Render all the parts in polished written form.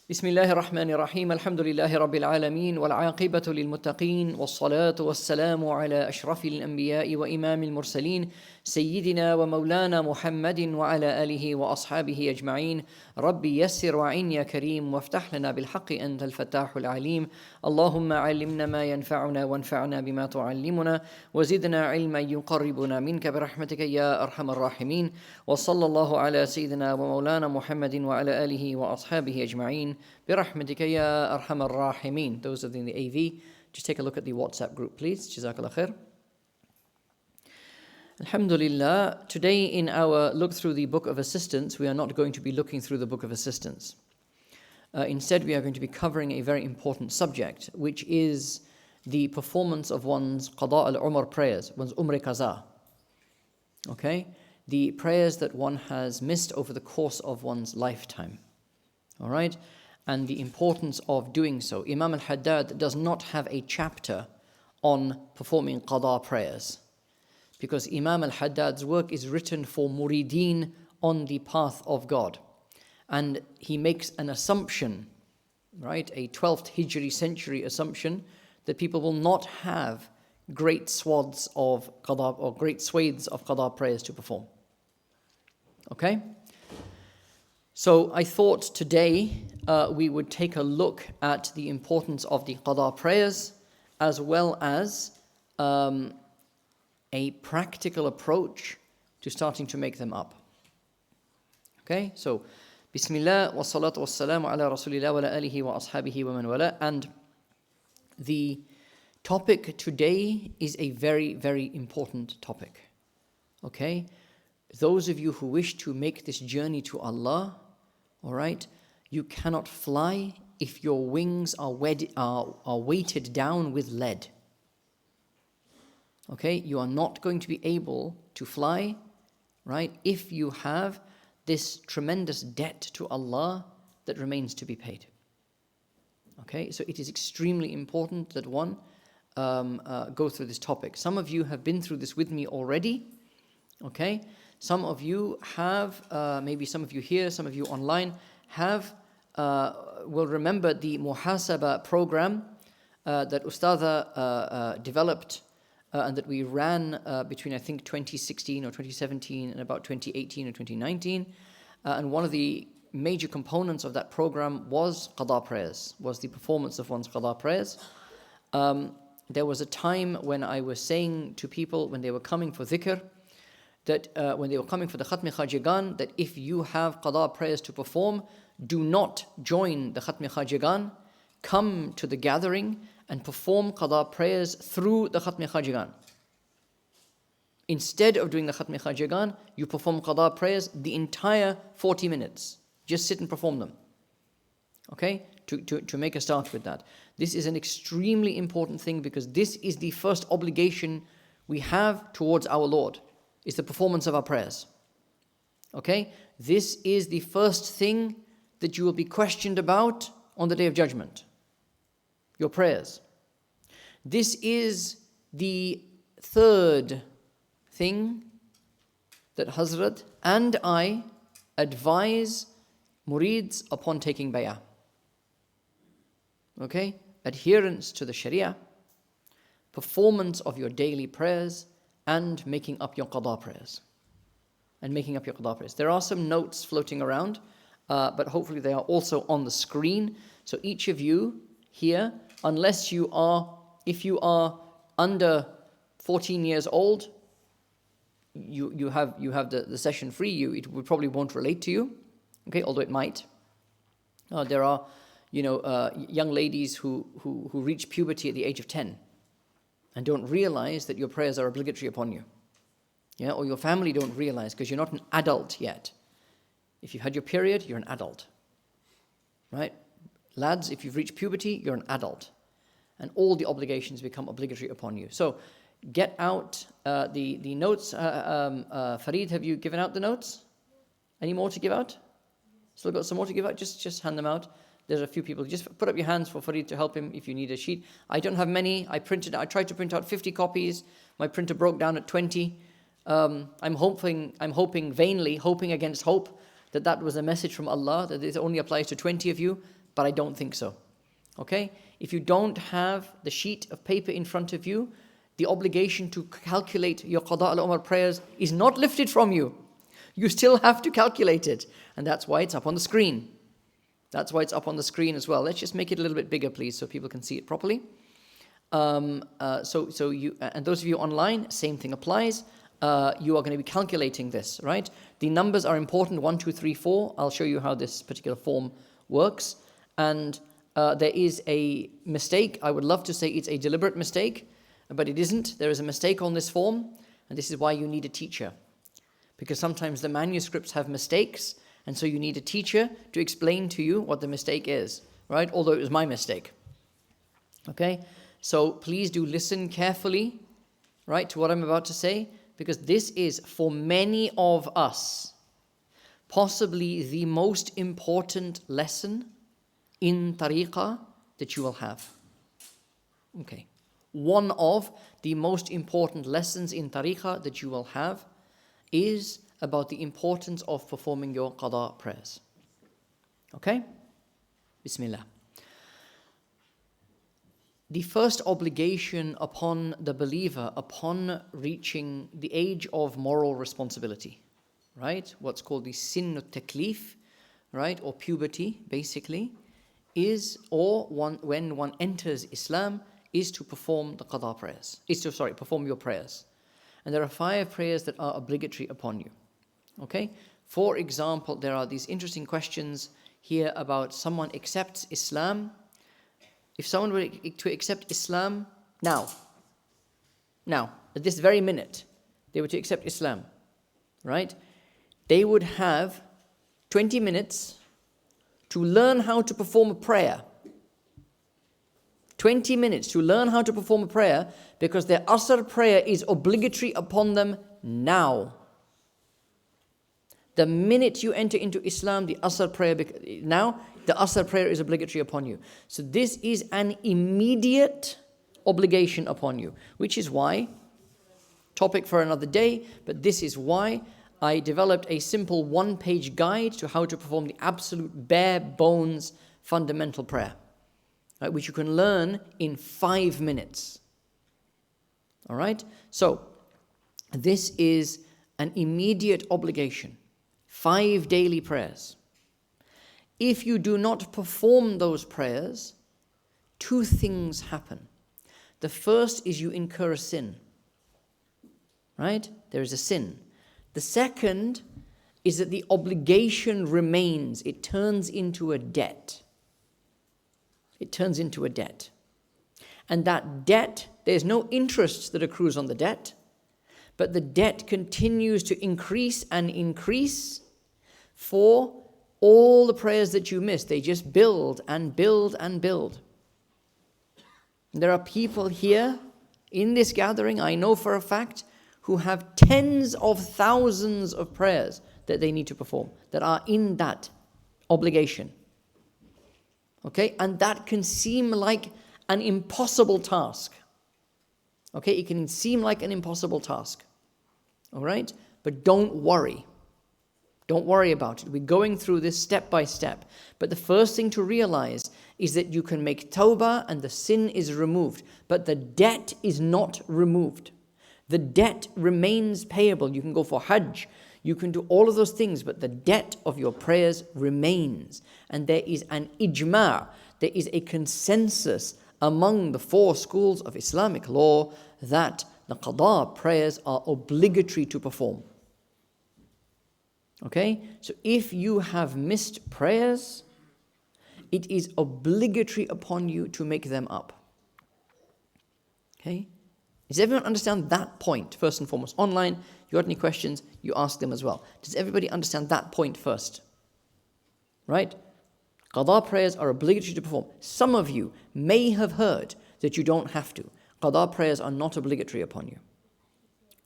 بسم الله الرحمن الرحيم الحمد لله رب العالمين والعاقبة للمتقين والصلاة والسلام على أشرف الأنبياء وإمام المرسلين سيدنا ومولانا محمد وعلى آله وأصحابه أجمعين ربي يسر وعين يا كريم وافتح لنا بالحق أنت الفتاح العليم اللهم علمنا ما ينفعنا وانفعنا بما تعلمنا وزدنا علما يقربنا منك برحمتك يا أرحم الراحمين وصلى الله على سيدنا ومولانا محمد وعلى آله وأصحابه أجمعين برحمتك يا أرحم الراحمين. Those are in the AV. Just take a look at the WhatsApp group, please. Jazakallah khair. Alhamdulillah, today in our look through the Book of Assistance, we are not going to be looking through the Book of Assistance. Instead, we are going to be covering a very important subject, which is the performance of one's Qada al-Umr prayers, one's Umr Qaza. Okay? The prayers that one has missed over the course of one's lifetime. All right? And the importance of doing so. Imam al-Haddad does not have a chapter on performing Qada prayers, because Imam al-Haddad's work is written for murideen on the path of God. And he makes an assumption, right, a 12th Hijri century assumption, that people will not have great swaths of Qada or great swathes of Qada prayers to perform. Okay? So I thought today we would take a look at the importance of the Qada prayers, as well as a practical approach to starting to make them up. Okay, so Bismillah wa salatu wa salamu ala Rasulillah wa ala alihi wa ashabihi wa man wala. And the topic today is a very, very important topic. Okay, those of you who wish to make this journey to Allah, all right, you cannot fly if your wings are weighted down with lead. Okay, you are not going to be able to fly, right, if you have this tremendous debt to Allah that remains to be paid. Okay, so it is extremely important that one go through this topic. Some of you have been through this with me already. Okay, some of you have, maybe some of you here, some of you online have, will remember the Muhasaba program that Ustadha developed and that we ran between, I think, 2016 or 2017 and about 2018 or 2019. And one of the major components of that program was Qada prayers, was the performance of one's Qada prayers. There was a time when I was saying to people when they were coming for dhikr, that when they were coming for the Khatmi Khajigan, that if you have Qada prayers to perform, do not join the Khatmi Khajigan, come to the gathering and perform Qada prayers through the Khatmi Khajigan. Instead of doing the Khatmi Khajigan, you perform Qada prayers the entire 40 minutes. Just sit and perform them. Okay? To make a start with that. This is an extremely important thing, because this is the first obligation we have towards our Lord, is the performance of our prayers. Okay? This is the first thing that you will be questioned about on the Day of Judgment. Your prayers. This is the third thing that Hazrat and I advise murids upon taking bay'ah. Okay? Adherence to the Sharia, performance of your daily prayers, and making up your Qada prayers. There are some notes floating around, but hopefully they are also on the screen. So each of you here, unless you are, if you are under 14 years old, you have the session free. It probably won't relate to you, okay? Although it might. There are, young ladies who reach puberty at the age of 10 and don't realize that your prayers are obligatory upon you, yeah, or your family don't realize because you're not an adult yet. If you've had your period, you're an adult, right? Lads, if you've reached puberty, you're an adult. And all the obligations become obligatory upon you. So get out the notes. Farid, have you given out the notes? Any more to give out? Still got some more to give out? Just hand them out. There's a few people. Just put up your hands for Farid to help him if you need a sheet. I don't have many. I tried to print out 50 copies. My printer broke down at 20. I'm hoping vainly, hoping against hope, that was a message from Allah, that it only applies to 20 of you. but I don't think so. Okay? If you don't have the sheet of paper in front of you, the obligation to calculate your Qada al-Umar prayers is not lifted from you. You still have to calculate it. And that's why it's up on the screen. That's why it's up on the screen as well. Let's just make it a little bit bigger, please, so people can see it properly. And those of you online, same thing applies. You are going to be calculating this, right? The numbers are important, 1, 2, 3, 4. I'll show you how this particular form works. And there is a mistake. I would love to say it's a deliberate mistake, but it isn't. There is a mistake on this form, and this is why you need a teacher. Because sometimes the manuscripts have mistakes, and so you need a teacher to explain to you what the mistake is, right? Although it was my mistake. Okay? So please do listen carefully, right, to what I'm about to say, because this is, for many of us, possibly the most important lesson in tariqah that you will have. Okay. One of the most important lessons in tariqah that you will have is about the importance of performing your qada prayers. Okay? Bismillah. The first obligation upon the believer upon reaching the age of moral responsibility, right? What's called the sin taklif, right? Or puberty, basically, when one enters Islam, is to perform the qada prayers. Perform your prayers. And there are 5 prayers that are obligatory upon you. Okay? For example, there are these interesting questions here about someone accepts Islam. If someone were to accept Islam now, at this very minute, they were to accept Islam, right? They would have 20 minutes to learn how to perform a prayer. 20 minutes to learn how to perform a prayer, because their Asr prayer is obligatory upon them now. The minute you enter into Islam, the Asr prayer is obligatory upon you. So this is an immediate obligation upon you, which is why, topic for another day, but this is why I developed a simple 1-page guide to how to perform the absolute bare bones fundamental prayer, right, which you can learn in 5 minutes. All right? So, this is an immediate obligation. 5 daily prayers. If you do not perform those prayers, 2 things happen. The first is you incur a sin. Right? There is a sin. The second is that the obligation remains. It turns into a debt. It turns into a debt. And that debt, there's no interest that accrues on the debt, but the debt continues to increase and increase for all the prayers that you miss. They just build and build and build. There are people here in this gathering, I know for a fact, who have tens of thousands of prayers that they need to perform, that are in that obligation. Okay? And that can seem like an impossible task. Okay? It can seem like an impossible task. All right? But don't worry. Don't worry about it. We're going through this step by step. But the first thing to realize is that you can make tawbah and the sin is removed, but the debt is not removed. The debt remains payable. You can go for Hajj, you can do all of those things, but the debt of your prayers remains. And there is an ijma', there is a consensus among the 4 schools of Islamic law that the qada prayers are obligatory to perform. Okay? So if you have missed prayers, it is obligatory upon you to make them up. Okay? Does everyone understand that point, first and foremost? Online, you got any questions, you ask them as well. Does everybody understand that point first? Right? Qada prayers are obligatory to perform. Some of you may have heard that you don't have to. Qada prayers are not obligatory upon you.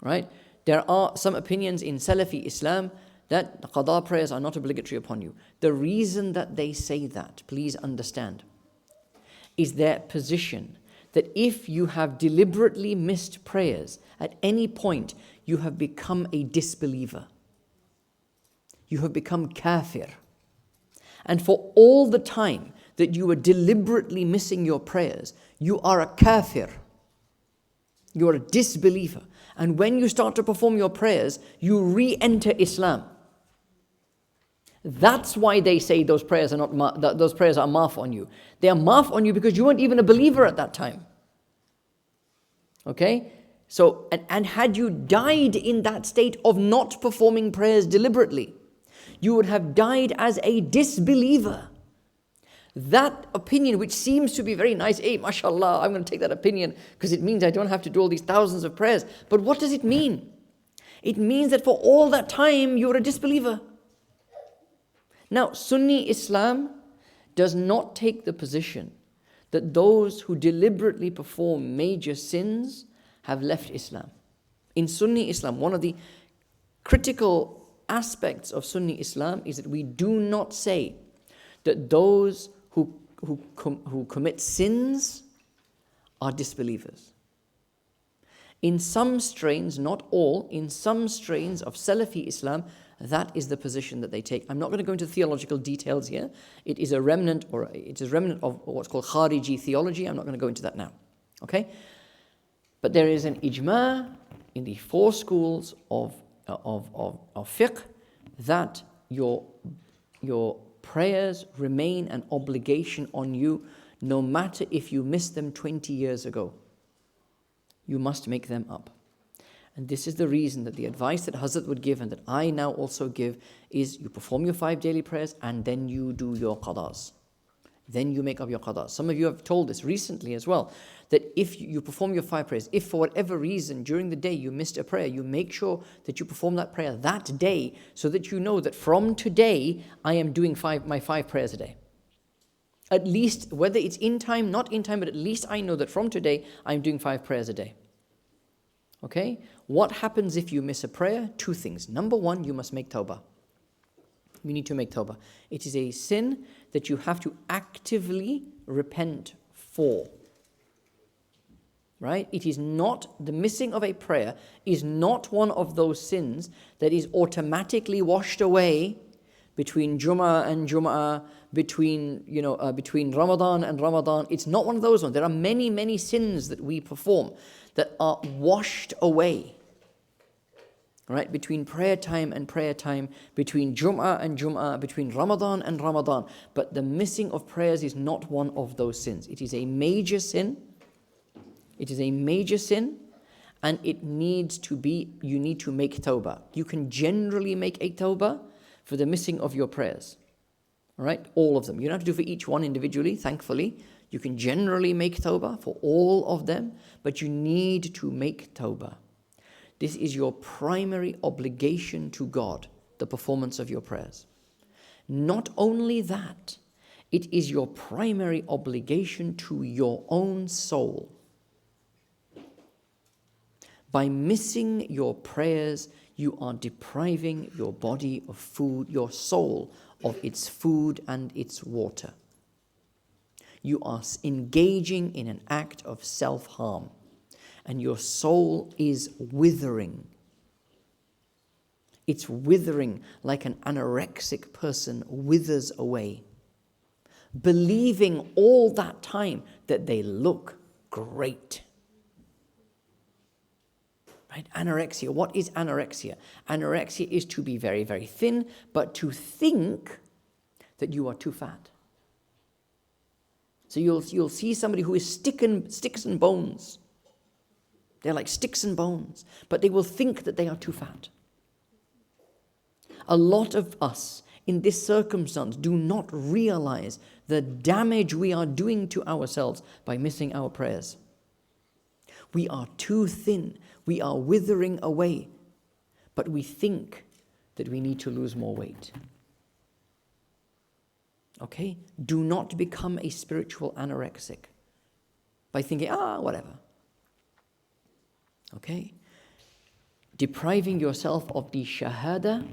Right? There are some opinions in Salafi Islam that the qada prayers are not obligatory upon you. The reason that they say that, please understand, is their position that if you have deliberately missed prayers at any point, you have become a disbeliever. You have become kafir. And for all the time that you are deliberately missing your prayers, you are a kafir. You are a disbeliever. And when you start to perform your prayers, you re-enter Islam. That's why they say those prayers are those prayers are maaf on you. They are maaf on you because you weren't even a believer at that time. Okay? So, and had you died in that state of not performing prayers deliberately, you would have died as a disbeliever. That opinion, which seems to be very nice, hey, mashallah, I'm going to take that opinion because it means I don't have to do all these thousands of prayers. But what does it mean? It means that for all that time, you were a disbeliever. Now, Sunni Islam does not take the position that those who deliberately perform major sins have left Islam. In Sunni Islam, one of the critical aspects of Sunni Islam is that we do not say that those who commit sins are disbelievers. In some strains, not all, in some strains of Salafi Islam, that is the position that they take. I'm not going to go into theological details here. It is a remnant of what's called Khariji theology. I'm not going to go into that now. Okay? But there is an ijma in the four schools of fiqh that your prayers remain an obligation on you no matter if you missed them 20 years ago. You must make them up. And this is the reason that the advice that Hazrat would give and that I now also give is you perform your 5 daily prayers and then you do your qadas. Then you make up your qadas. Some of you have told this recently as well, that if you perform your 5 prayers, if for whatever reason during the day you missed a prayer, you make sure that you perform that prayer that day so that you know that from today I am doing my 5 prayers a day. At least, whether it's in time, not in time, but at least I know that from today I'm doing 5 prayers a day. Okay? What happens if you miss a prayer? 2 things. Number 1, you must make tawbah. You need to make tawbah. It is a sin that you have to actively repent for. Right? It is not, the missing of a prayer is not one of those sins that is automatically washed away between Jum'ah and Jum'ah, between Ramadan and Ramadan. It's not one of those ones. There are many, many sins that we perform that are washed away. Right? Between prayer time and prayer time, between Jum'ah and Jum'ah, between Ramadan and Ramadan. But the missing of prayers is not one of those sins. It is a major sin. It is a major sin, and you need to make tawbah. You can generally make a tawbah for the missing of your prayers. All right? All of them. You don't have to do for each one individually, thankfully. You can generally make tawbah for all of them, but you need to make tawbah. This is your primary obligation to God, the performance of your prayers. Not only that, it is your primary obligation to your own soul. By missing your prayers, you are depriving your body of food, your soul of its food and its water. You are engaging in an act of self-harm, and your soul is withering. It's withering like an anorexic person withers away, believing all that time that they look great. Right? Anorexia. What is anorexia? Anorexia is to be very, very thin, but to think that you are too fat. So you'll see somebody who is sticks and bones. They're like sticks and bones, but they will think that they are too fat. A lot of us in this circumstance do not realize the damage we are doing to ourselves by missing our prayers. We are too thin. We are withering away. But we think that we need to lose more weight. Okay? Do not become a spiritual anorexic by thinking, whatever. Okay? Depriving yourself of the shahada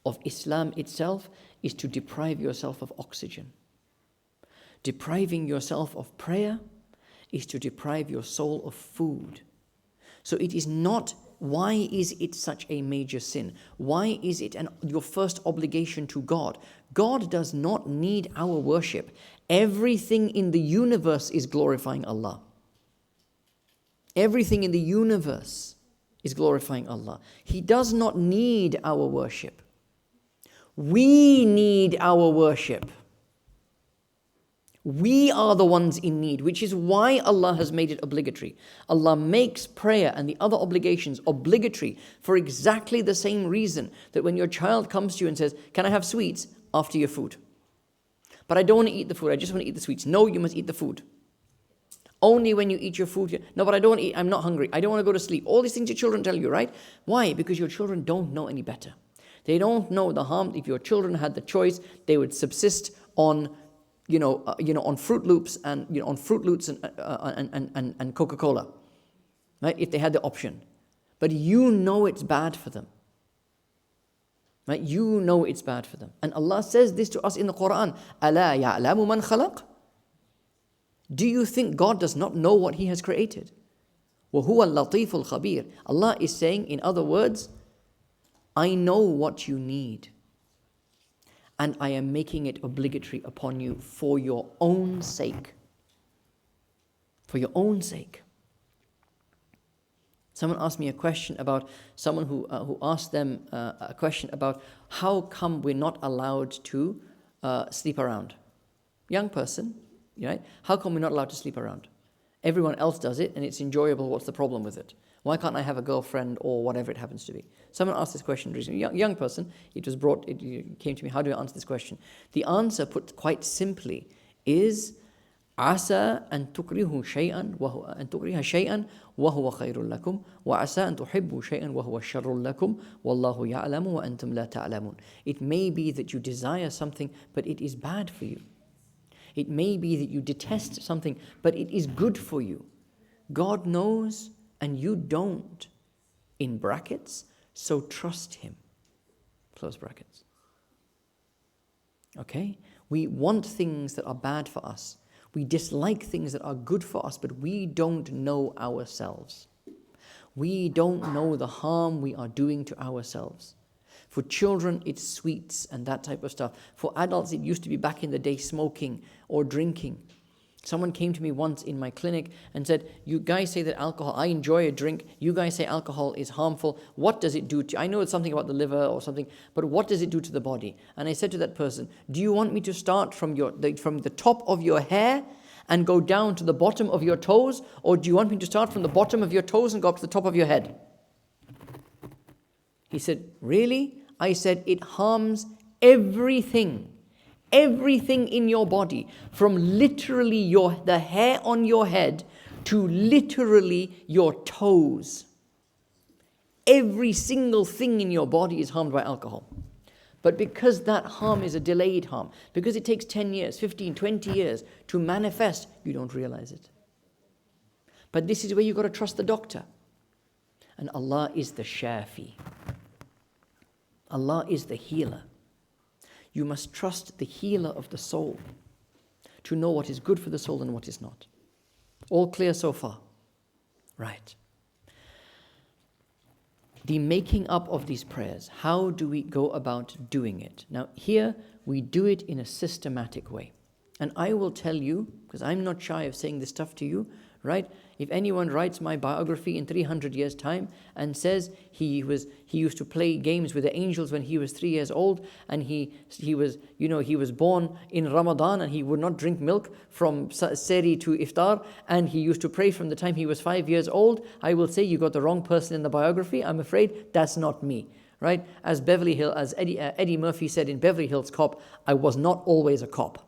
of Islam itself is to deprive yourself of oxygen. Depriving yourself of prayer is to deprive your soul of food. So it is not, why is it such a major sin? Why is it your first obligation to God? God does not need our worship. Everything in the universe is glorifying Allah. Everything in the universe is glorifying Allah. He does not need our worship. We need our worship. We are the ones in need, which is why Allah has made it obligatory. Allah makes prayer and the other obligations obligatory for exactly the same reason that when your child comes to you and says, "Can I have sweets?" after your food. But I don't want to eat the food, I just want to eat the sweets. No, you must eat the food. Only when you eat your food. No, but I don't want to eat, I'm not hungry. I don't want to go to sleep. All these things your children tell you, right? Why? Because your children don't know any better. They don't know the harm. If your children had the choice, they would subsist on on Fruit Loops and on Fruit Loops and Coca-Cola, right? If they had the option, but you know it's bad for them, right? You know it's bad for them, and Allah says this to us in the Quran: "Ala ya'lamu man khalaq." Do you think God does not know what He has created? وَهُوَ اللَّطِيفُ الْخَبِيرُ. Allah is saying, in other words, I know what you need. And I am making it obligatory upon you for your own sake. For your own sake. Someone asked me a question about someone who asked them a question about how come we're not allowed to sleep around. Young person, right? How come we're not allowed to sleep around? Everyone else does it and it's enjoyable. What's the problem with it? Why can't I have a girlfriend or whatever it happens to be? Someone asked this question recently. Young person, it came to me, how do I answer this question? The answer, put quite simply, is عسى أن تكرهوا شيئا وهو خير لكم وعسى أن تحبوا شيئا وهو شر لكم والله يعلم وأنتم لا تعلمون. It may be that you desire something, but it is bad for you. It may be that you detest something, but it is good for you. God knows and you don't. In brackets, so trust Him. Close brackets. Okay? We want things that are bad for us. We dislike things that are good for us, but we don't know ourselves. We don't know the harm we are doing to ourselves. For children, it's sweets and that type of stuff. For adults, it used to be back in the day smoking or drinking. Someone came to me once in my clinic and said, "You guys say that alcohol, I enjoy a drink. You guys say alcohol is harmful. What does it do to you? I know it's something about the liver or something, but what does it do to the body?" And I said to that person, "Do you want me to start from the top of your hair and go down to the bottom of your toes? Or do you want me to start from the bottom of your toes and go up to the top of your head?" He said, "Really?" I said, "It harms everything. Everything in your body, from literally the hair on your head to literally your toes. Every single thing in your body is harmed by alcohol. But because that harm is a delayed harm, because it takes 10 years, 15, 20 years to manifest, you don't realize it. But this is where you've got to trust the doctor. And Allah is the Shafi. Allah is the healer. You must trust the healer of the soul to know what is good for the soul and what is not. All clear so far? Right. The making up of these prayers, how do we go about doing it? Now here we do it in a systematic way. And I will tell you, because I'm not shy of saying this stuff to you, right? If anyone writes my biography in 300 years' time and says he used to play games with the angels when he was 3 years old, and he was born in Ramadan and he would not drink milk from Seri to Iftar, and he used to pray from the time he was 5 years old, I will say you got the wrong person in the biography. I'm afraid that's not me, right? As Eddie Murphy said in Beverly Hills Cop, I was not always a cop.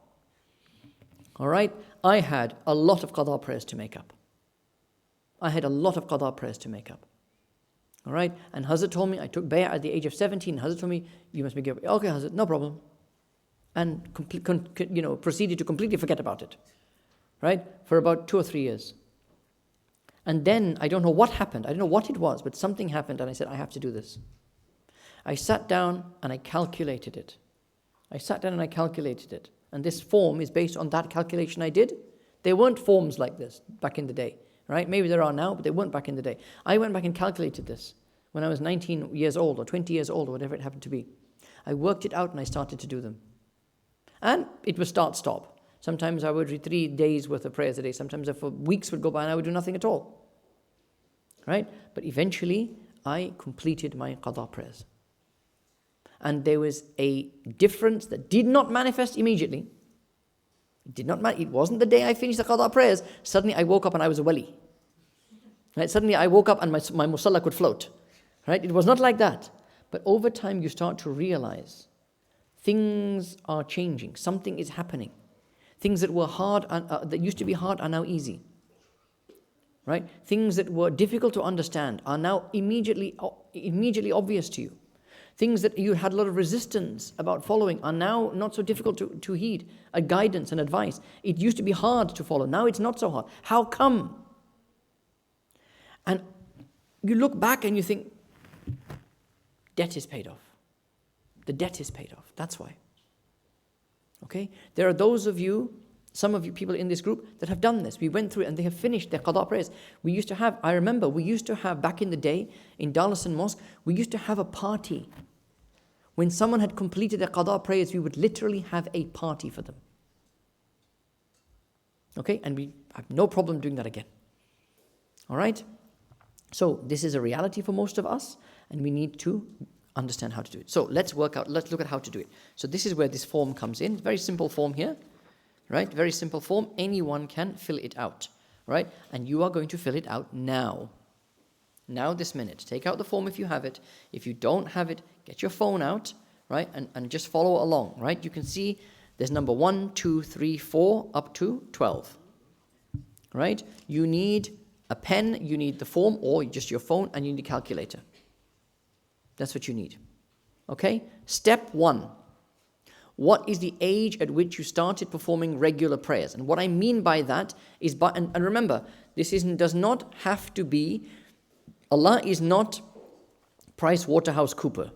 All right? I had a lot of Qada prayers to make up. All right? And Hazrat told me, I took bay'ah at the age of 17. Hazrat told me, you must be given. Okay, Hazrat, no problem. And proceeded to completely forget about it. Right? For about 2 or 3 years. And then, I don't know what happened. I don't know what it was, but something happened and I said, I have to do this. I sat down and I calculated it. And this form is based on that calculation I did. There weren't forms like this back in the day, right? Maybe there are now, but they weren't back in the day. I went back and calculated this when I was 19 years old or 20 years old or whatever it happened to be. I worked it out and I started to do them. And it was start-stop. Sometimes I would read 3 days worth of prayers a day. Sometimes for weeks would go by and I would do nothing at all. Right? But eventually, I completed my qada prayers. And there was a difference that did not manifest immediately. It wasn't the day I finished the qada prayers. Suddenly I woke up and I was a wali. Right? Suddenly I woke up and my musalla could float. Right? It was not like that. But over time you start to realize things are changing. Something is happening. Things that were hard, that used to be hard, are now easy. Right? Things that were difficult to understand are now immediately obvious to you. Things that you had a lot of resistance about following are now not so difficult to heed. A guidance and advice. It used to be hard to follow. Now it's not so hard. How come? And you look back and you think, debt is paid off. The debt is paid off. That's why. Okay? There are those of you, some of you people in this group that have done this. We went through it and they have finished their qada prayers. I remember we used to have back in the day in Darlaston Mosque, we used to have a party. When someone had completed their qada prayers, we would literally have a party for them. Okay? And we have no problem doing that again. All right? So this is a reality for most of us and we need to understand how to do it. So let's look at how to do it. So this is where this form comes in. Very simple form here. Right? Very simple form. Anyone can fill it out. Right? And you are going to fill it out now. Now this minute. Take out the form if you have it. If you don't have it, get your phone out. Right? And just follow along. Right? You can see there's number 1, 2, 3, 4 up to 12. Right? You need a pen, you need the form or just your phone, and you need a calculator. That's what you need. Okay? Step 1. What is the age at which you started performing regular prayers? And what I mean by that is, and remember, does not have to be, Allah is not PricewaterhouseCoopers.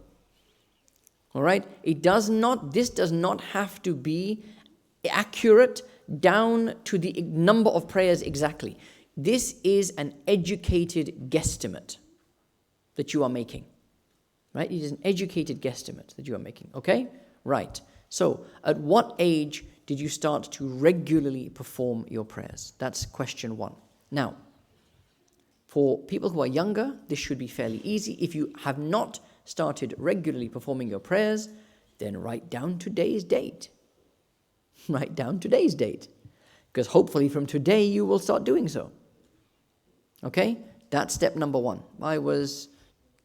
All right? This does not have to be accurate down to the number of prayers exactly. This is an educated guesstimate that you are making. Right? It is an educated guesstimate that you are making. Okay? Right. So, at what age did you start to regularly perform your prayers? That's question 1. Now, for people who are younger, this should be fairly easy. If you have not started regularly performing your prayers, then write down today's date. Write down today's date. Because hopefully from today you will start doing so. Okay? That's step number 1. I was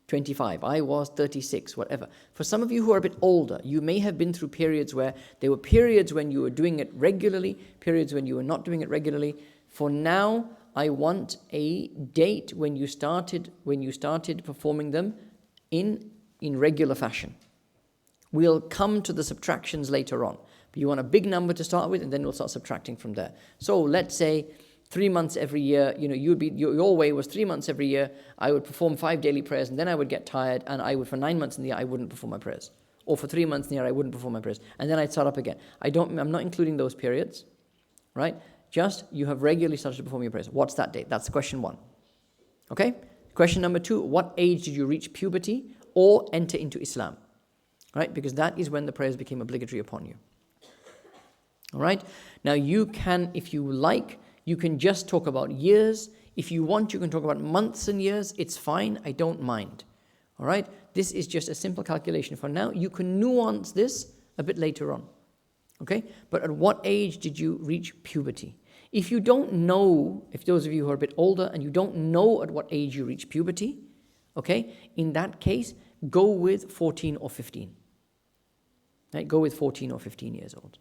25, I was 36, whatever. For some of you who are a bit older, you may have been through periods where there were periods when you were doing it regularly, periods when you were not doing it regularly. For now, I want a date when you started performing them in regular fashion. We'll come to the subtractions later on. But you want a big number to start with, and then we'll start subtracting from there. So let's say 3 months every year, your way was 3 months every year, I would perform 5 daily prayers, and then I would get tired, and for 9 months in the year, I wouldn't perform my prayers. Or for 3 months in the year, I wouldn't perform my prayers. And then I'd start up again. I'm not including those periods, right? Just, you have regularly started to perform your prayers. What's that date? That's question 1. Okay? Question number 2, what age did you reach puberty or enter into Islam? Right? Because that is when the prayers became obligatory upon you. All right? Now you can, if you like, you can just talk about years. If you want, you can talk about months and years. It's fine. I don't mind. All right? This is just a simple calculation for now. You can nuance this a bit later on. Okay? But at what age did you reach puberty? If you don't know, if those of you who are a bit older and you don't know at what age you reach puberty, okay, in that case, go with 14 or 15. Right? Go with 14 or 15 years old.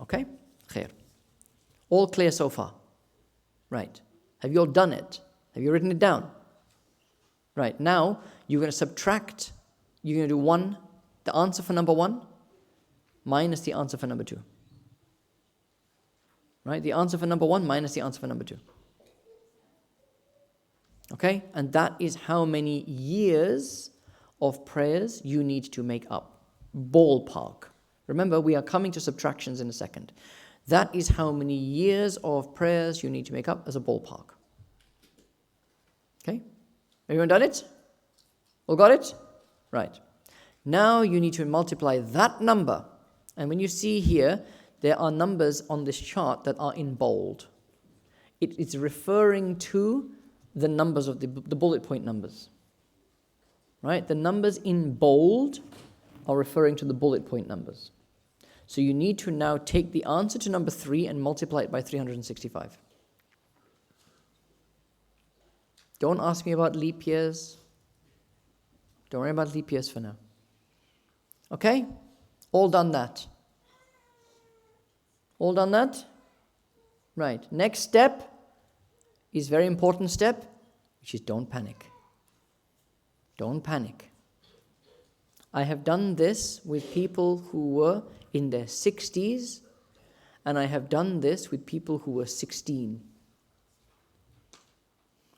Okay? Khair. All clear so far? Right. Have you all done it? Have you written it down? Right. Now, you're going to subtract. You're going to do 1, the answer for number 1, minus the answer for number 2. Right? The answer for number 1 minus the answer for number 2. Okay? And that is how many years of prayers you need to make up. Ballpark. Remember, we are coming to subtractions in a second. That is how many years of prayers you need to make up as a ballpark. Okay? Everyone done it? All got it? Right. Now you need to multiply that number And when you see here, there are numbers on this chart that are in bold. It's referring to the numbers of the bullet point numbers. Right? The numbers in bold are referring to the bullet point numbers. So you need to now take the answer to number 3 and multiply it by 365. Don't ask me about leap years. Don't worry about leap years for now. Okay? All done that. All done that? Right. Next step is very important step, which is don't panic. Don't panic. I have done this with people who were in their 60s, and I have done this with people who were 16.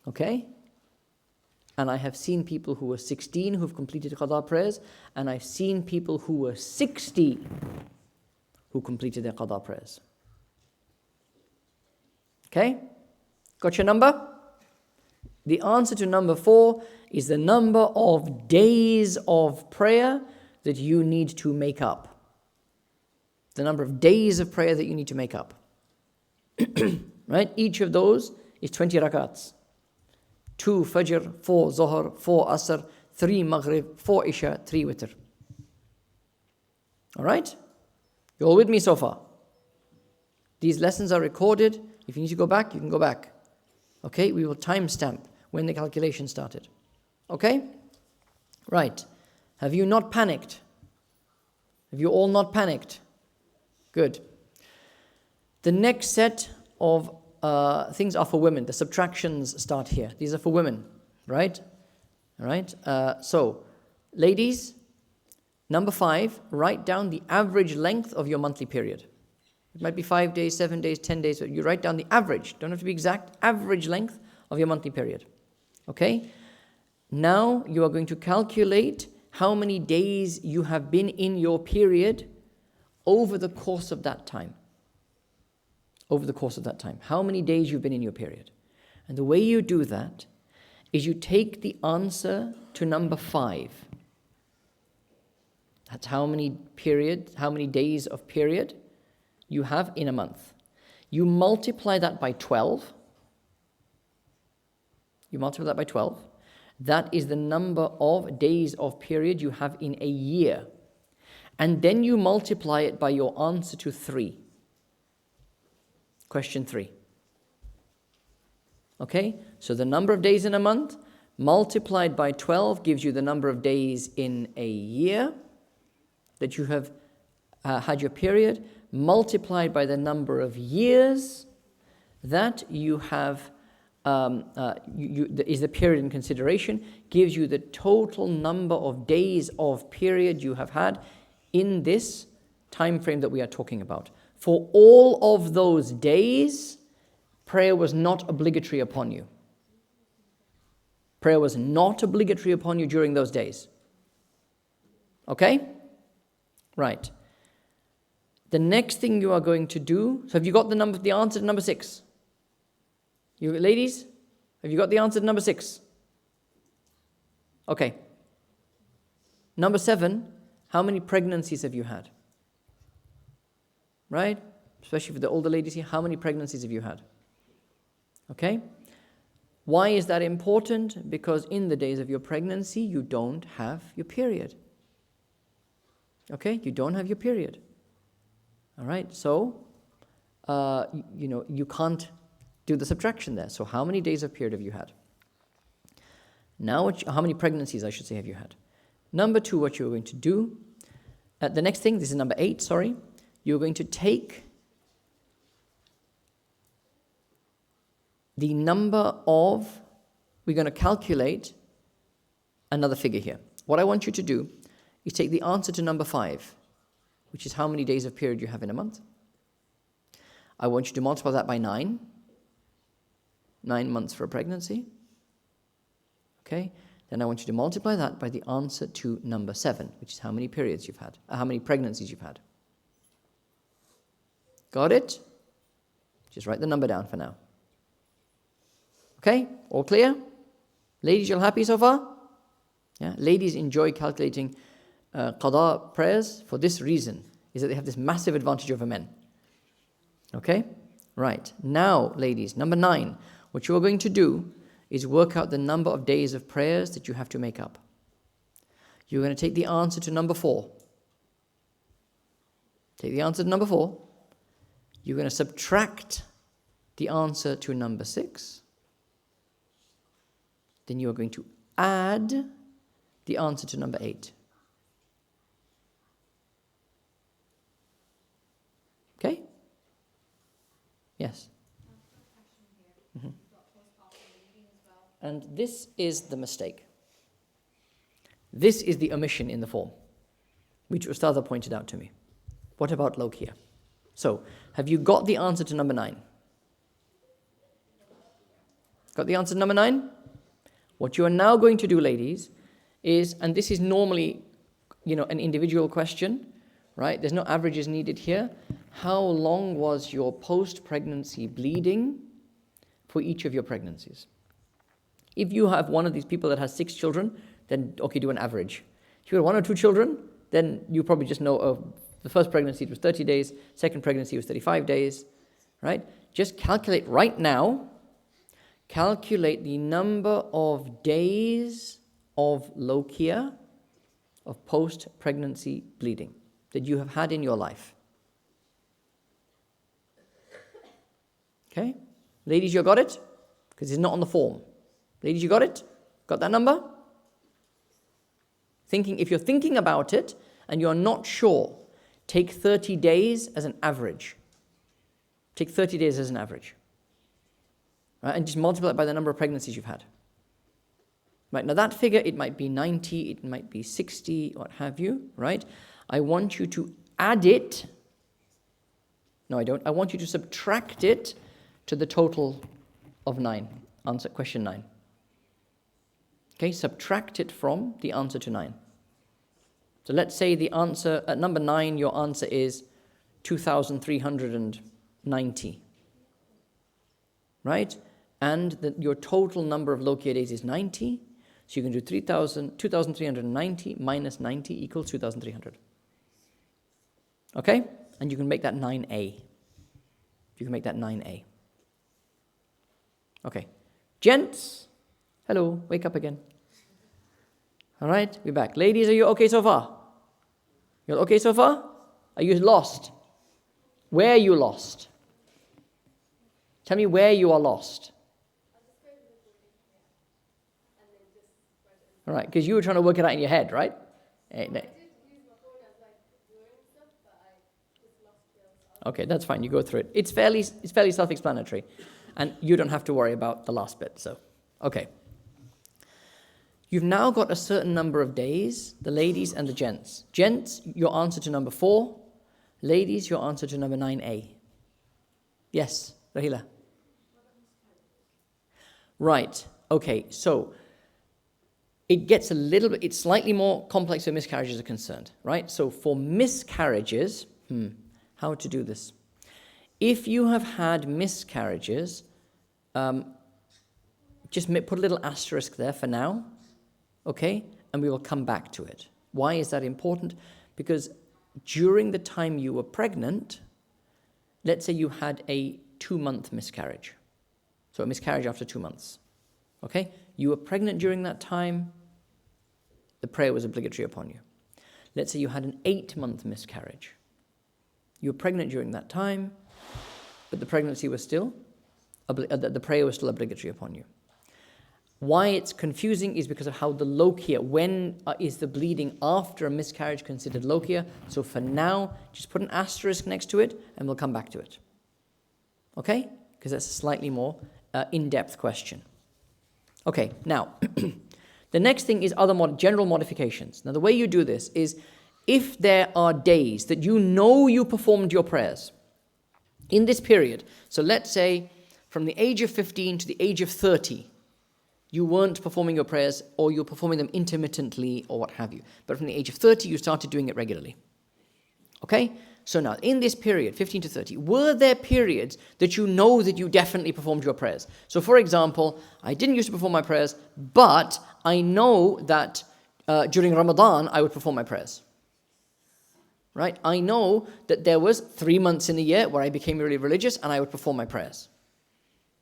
Okay? And I have seen people who were 16 who've completed Qada prayers, and I've seen people who were 60 who completed their Qada prayers. Okay? Got your number? The answer to number 4 is the number of days of prayer that you need to make up. The number of days of prayer that you need to make up. Right? Each of those is 20 rakats. 2 Fajr, 4 Zuhr, 4 Asr, 3 Maghrib, 4 Isha, 3 Witr. Alright? You all with me so far? These lessons are recorded. If you need to go back, you can go back. Okay? We will timestamp when the calculation started. Okay? Right. Have you not panicked? Have you all not panicked? Good. The next set of things are for women. The subtractions start here. These are for women, right? All right. So, ladies, number 5, write down the average length of your monthly period. It might be 5 days, 7 days, 10 days. You write down the average. Don't have to be exact. Average length of your monthly period. Okay? Now you are going to calculate how many days you have been in your period over the course of that time. Over the course of that time. How many days you've been in your period. And the way you do that is you take the answer to number 5. That's how many days of period you have in a month. You multiply that by 12. You multiply that by 12. That is the number of days of period you have in a year. And then you multiply it by your answer to 3. Question 3. Okay? So the number of days in a month multiplied by 12 gives you the number of days in a year that you have had your period, multiplied by the number of years that you have is the period in consideration, gives you the total number of days of period you have had in this time frame that we are talking about. For all of those days, prayer was not obligatory upon you. Prayer was not obligatory upon you during those days. Okay? Right. The next thing you are going to do, so have you got the answer to number 6? You ladies, have you got the answer to number 6? Okay. Number 7, how many pregnancies have you had? Right? Especially for the older ladies here, how many pregnancies have you had? Okay? Why is that important? Because in the days of your pregnancy, you don't have your period. Okay? You don't have your period. All right? So, you can't do the subtraction there. So how many days of period have you had? Now, how many pregnancies, I should say, have you had? Number 2, what you're going to do, the next thing, this is number 8, sorry. You're going to take the number of, we're going to calculate another figure here. What I want you to do is take the answer to number 5, which is how many days of period you have in a month. I want you to multiply that by 9. 9 months for a pregnancy. Okay? Then I want you to multiply that by the answer to number 7, which is how many periods you've had, how many pregnancies you've had. Got it? Just write the number down for now. Okay? All clear? Ladies, you all happy so far? Yeah? Ladies enjoy calculating Qada prayers for this reason. is that they have this massive advantage over men. Okay? Right. Now, ladies, number 9. What you are going to do is work out the number of days of prayers that you have to make up. You're going to take the answer to number 4. Take the answer to number 4. You're going to subtract the answer to number 6. Then you are going to add the answer to number 8. Okay? Yes? Mm-hmm. And this is the mistake. This is the omission in the form, which Ustadha pointed out to me. What about Lokia? So, have you got the answer to number 9? Got the answer to number 9? What you are now going to do, ladies, is, and this is normally, an individual question, right? There's no averages needed here. How long was your post-pregnancy bleeding for each of your pregnancies? If you have one of these people that has 6 children, then okay, do an average. If you have 1 or 2 children, then you probably just know, the first pregnancy was 30 days, second pregnancy was 35 days, right? Just calculate right now, calculate the number of days of lokia, of post-pregnancy bleeding that you have had in your life. Okay? Ladies, you got it? Because it's not on the form. Ladies, you got it? Got that number? If you're thinking about it and you're not sure, take 30 days as an average. Take 30 days as an average. Right? And just multiply it by the number of pregnancies you've had. Right? Now that figure, it might be 90, it might be 60, what have you, right? I want you to add it. No, I don't. I want you to subtract it to the total of 9. Answer question 9. Okay, subtract it from the answer to 9. So let's say the answer, at number 9, your answer is 2,390. Right? And your total number of lokia days is 90. So you can do 2,390 minus 90 equals 2,300. Okay? And you can make that 9a. You can make that 9a. Okay. Gents, hello, wake up again. All right, we're back. Ladies, are you okay so far? You're okay so far? Are you lost? Where are you lost? Tell me where you are lost. All right, because you were trying to work it out in your head, right? Okay, that's fine. You go through it. It's fairly self-explanatory, and you don't have to worry about the last bit. So, okay. You've now got a certain number of days, the ladies and the gents. Gents, your answer to number 4. Ladies, your answer to number 9a. Yes, Rahila. Right. Okay. So it gets it's slightly more complex where miscarriages are concerned, right? So for miscarriages, how to do this? If you have had miscarriages, just put a little asterisk there for now, okay? And we will come back to it. Why is that important? Because during the time you were pregnant, let's say you had a 2-month miscarriage. So a miscarriage after 2 months, okay? You were pregnant during that time, the prayer was obligatory upon you. Let's say you had an 8-month miscarriage. You were pregnant during that time, but the pregnancy was still, the prayer was still obligatory upon you. Why it's confusing is because of how the lokia, when is the bleeding after a miscarriage considered lokia? So for now, just put an asterisk next to it and we'll come back to it. Okay? Because that's a slightly more in-depth question. Okay, now, the next thing is other general modifications. Now the way you do this is if there are days that you know you performed your prayers in this period, so let's say from the age of 15 to the age of 30, you weren't performing your prayers or you're performing them intermittently or what have you. But from the age of 30, you started doing it regularly. Okay? So now, in this period, 15 to 30, were there periods that you know that you definitely performed your prayers? So for example, I didn't used to perform my prayers, but I know that during Ramadan, I would perform my prayers. right? I know that there was 3 months in a year where I became really religious and I would perform my prayers,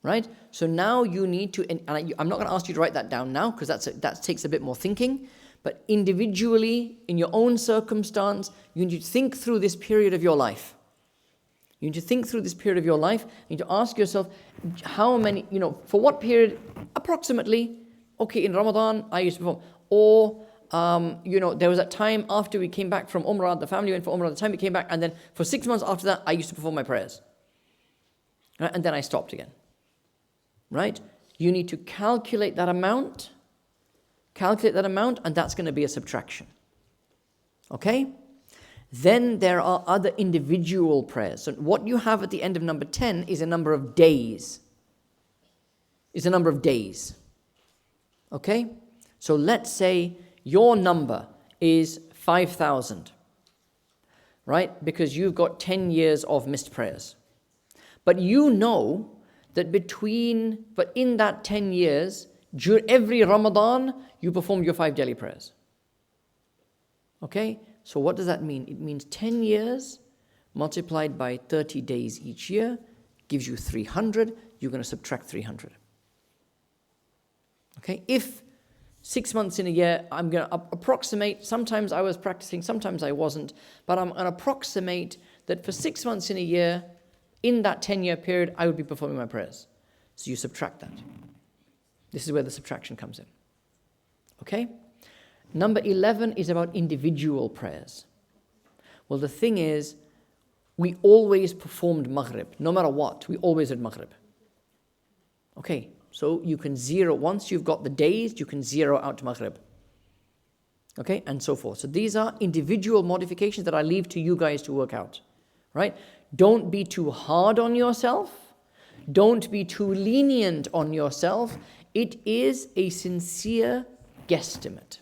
right? So now you need to, and I'm not going to ask you to write that down now because that takes a bit more thinking, but individually, in your own circumstance, you need to think through this period of your life. You need to think through this period of your life. You need to ask yourself, how many, for what period, approximately, okay, in Ramadan, I used to perform. Or, there was that time after we came back from Umrah, the family went for Umrah, the time we came back, and then for 6 months after that, I used to perform my prayers. Right? And then I stopped again. Right? You need to calculate that amount, and that's going to be a subtraction. Okay? Then there are other individual prayers. So what you have at the end of number 10 is a number of days. Okay? So let's say your number is 5,000. Right? Because you've got 10 years of missed prayers. But you know that in that 10 years, every Ramadan, you performed your 5 daily prayers. Okay? So what does that mean? It means 10 years multiplied by 30 days each year gives you 300. You're going to subtract 300. Okay? If 6 months in a year, I'm going to approximate, sometimes I was practicing, sometimes I wasn't, but I'm going to approximate that for 6 months in a year, in that 10-year period, I would be performing my prayers. So you subtract that. This is where the subtraction comes in. Okay? Number 11 is about individual prayers. Well, the thing is, we always performed Maghrib. No matter what, we always did Maghrib. Okay, so you can zero, once you've got the days, you can zero out Maghrib. Okay, and so forth. So these are individual modifications that I leave to you guys to work out. Right? Don't be too hard on yourself. Don't be too lenient on yourself. It is a sincere guesstimate.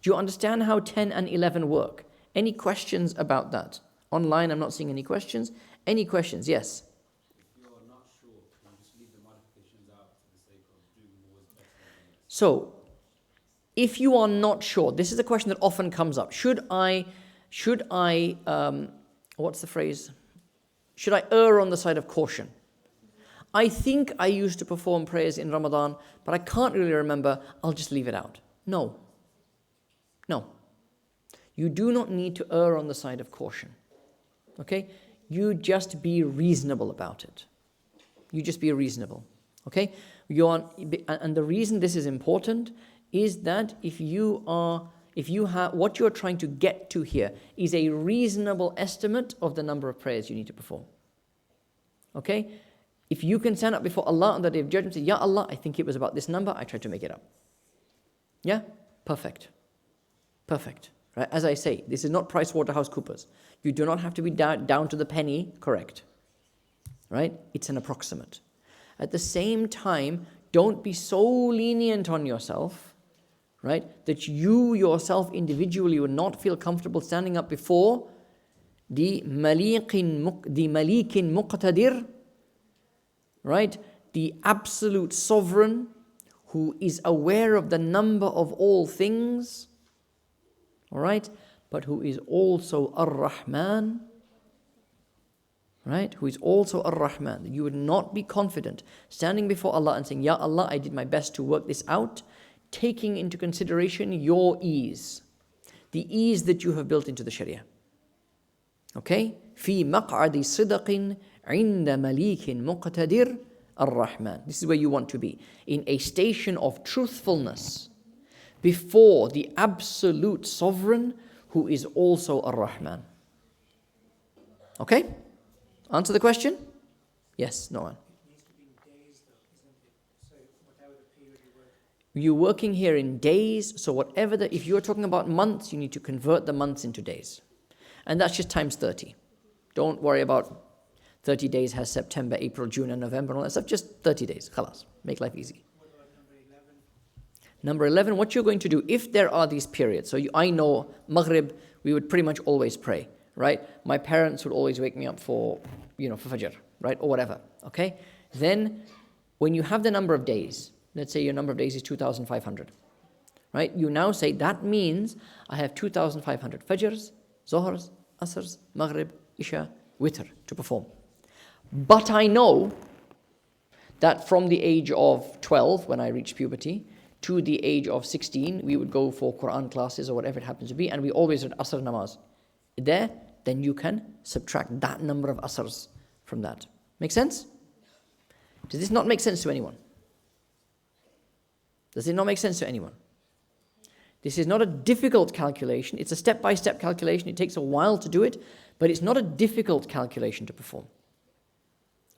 Do you understand how 10 and 11 work? Any questions about that? Online, I'm not seeing any questions. Any questions? Yes? If you're not sure, can you just leave the modifications out for the sake of doing more is better than less? So, if you are not sure, this is a question that often comes up. Should I what's the phrase? Should I err on the side of caution? I think I used to perform prayers in Ramadan, but I can't really remember. I'll just leave it out. No. You do not need to err on the side of caution. Okay? You just be reasonable about it. You just be reasonable. Okay? And the reason this is important is that if you have what you're trying to get to here is a reasonable estimate of the number of prayers you need to perform. Okay? If you can stand up before Allah on the Day of Judgment and say, Ya Allah, I think it was about this number, I tried to make it up. Yeah? Perfect. Right? As I say, this is not PricewaterhouseCoopers. You do not have to be down to the penny correct. Right? It's an approximate. At the same time, don't be so lenient on yourself, right, that you yourself individually would not feel comfortable standing up before the Malikin Muqtadir, right, the absolute sovereign who is aware of the number of all things, all right, but who is also Ar-Rahman, right, who is also Ar-Rahman. You would not be confident standing before Allah and saying, Ya Allah, I did my best to work this out, taking into consideration your ease, the ease that you have built into the Sharia. Okay? في مقعد صدق عند مليك مقتدر الرحمن. This is where you want to be, in a station of truthfulness before the absolute sovereign who is also Ar-Rahman. Okay? Answer the question? Yes, no one. You're working here in days, so if you're talking about months, you need to convert the months into days. And that's just times 30. Don't worry about 30 days has September, April, June, and November, and all that stuff. Just 30 days. Khalas. Make life easy. What about number 11? Number 11, what you're going to do, if there are these periods, so I know Maghrib, we would pretty much always pray, right? My parents would always wake me up for Fajr, right? Or whatever, okay? Then, when you have the number of days, let's say your number of days is 2,500, right? You now say, that means I have 2,500 Fajrs, Zohrs, Asrs, Maghrib, Isha, Witr to perform. But I know that from the age of 12, when I reached puberty, to the age of 16, we would go for Quran classes or whatever it happens to be, and we always read Asr namaz. There, then you can subtract that number of Asrs from that. Make sense? Does this not make sense to anyone? Does it not make sense to anyone? This is not a difficult calculation. It's a step-by-step calculation. It takes a while to do it, but it's not a difficult calculation to perform.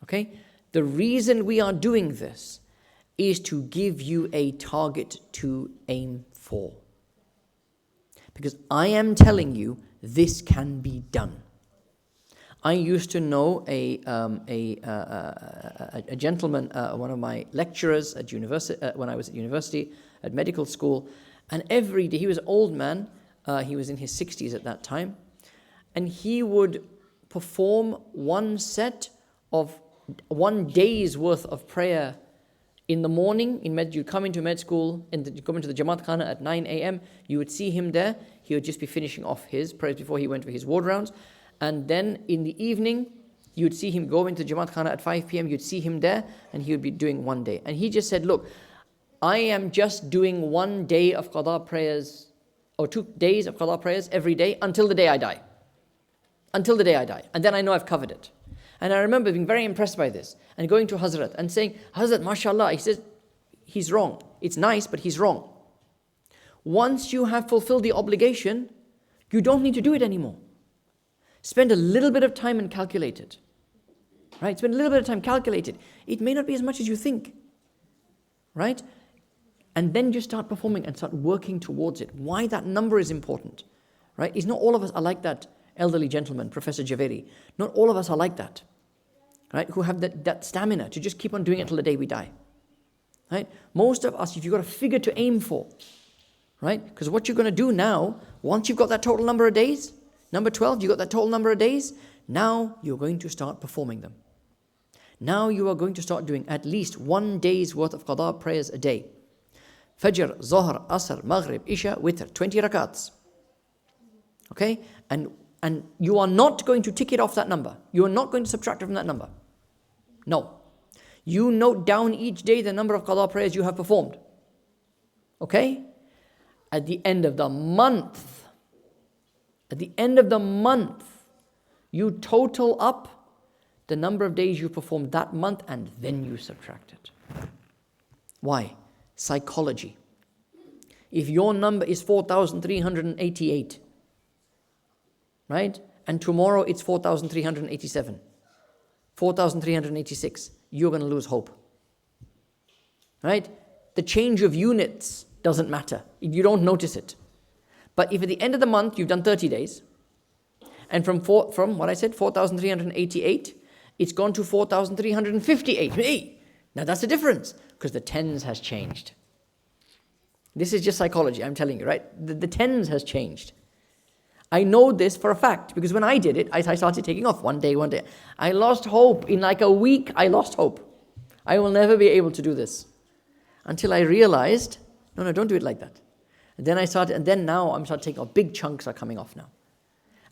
Okay? The reason we are doing this is to give you a target to aim for. Because I am telling you, this can be done. I used to know a gentleman, one of my lecturers at university, when I was at university, at medical school, and every day, he was an old man, he was in his 60s at that time, and he would perform one set of 1 day's worth of prayer in the morning. You come into med school, and you come into the Jamaat Khana at 9 a.m., you would see him there. He would just be finishing off his prayers before he went for his ward rounds. And then in the evening, you'd see him go into Jamaat Khana at 5 p.m., you'd see him there, and he would be doing 1 day. And he just said, look, I am just doing 1 day of Qada prayers, or 2 days of Qada prayers every day until the day I die. Until the day I die. And then I know I've covered it. And I remember being very impressed by this, and going to Hazrat and saying, Hazrat, mashallah, he says, he's wrong. It's nice, but he's wrong. Once you have fulfilled the obligation, you don't need to do it anymore. Spend a little bit of time and calculate it. Right? Spend a little bit of time, calculate it. It may not be as much as you think. Right? And then just start performing and start working towards it. Why that number is important. Right? It's not all of us are like that elderly gentleman, Professor Javeri. Not all of us are like that. Right? Who have that stamina to just keep on doing it until the day we die. Right? Most of us, if you've got a figure to aim for, right? Because what you're going to do now, once you've got that total number of days, number 12, you got that total number of days, now you're going to start performing them. Now you are going to start doing at least 1 day's worth of Qada prayers a day. Fajr, Zohr, Asr, Maghrib, Isha, Witr, 20 rakats. Okay? And you are not going to tick it off that number. You are not going to subtract it from that number. No. You note down each day the number of Qada prayers you have performed. Okay? At the end of the month, you total up the number of days you performed that month, and then you subtract it. Why? Psychology. If your number is 4,388, right? And tomorrow it's 4,387, 4,386, you're going to lose hope. Right? The change of units doesn't matter. You don't notice it. But if at the end of the month you've done 30 days, and from what I said, 4,388, it's gone to 4,358. Hey, now that's the difference, because the tens has changed. This is just psychology, I'm telling you, right? The tens has changed. I know this for a fact, because when I did it, I started taking off 1 day. I lost hope. In like a week, I lost hope. I will never be able to do this. Until I realized, no, don't do it like that. And then now I'm starting taking off. Big chunks are coming off now.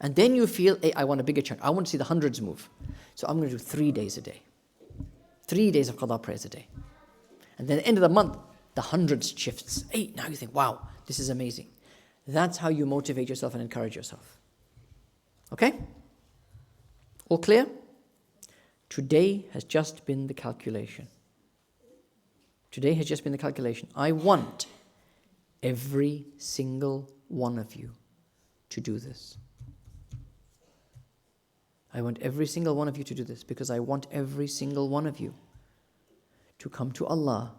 And then you feel, hey, I want a bigger chunk. I want to see the hundreds move. So I'm going to do 3 days a day. 3 days of Qada prayers a day. And then at the end of the month, the hundreds shifts. Hey, now you think, wow, this is amazing. That's how you motivate yourself and encourage yourself. Okay? All clear? Today has just been the calculation. Today has just been the calculation. I want every single one of you to do this. I want every single one of you to do this, because I want every single one of you to come to Allah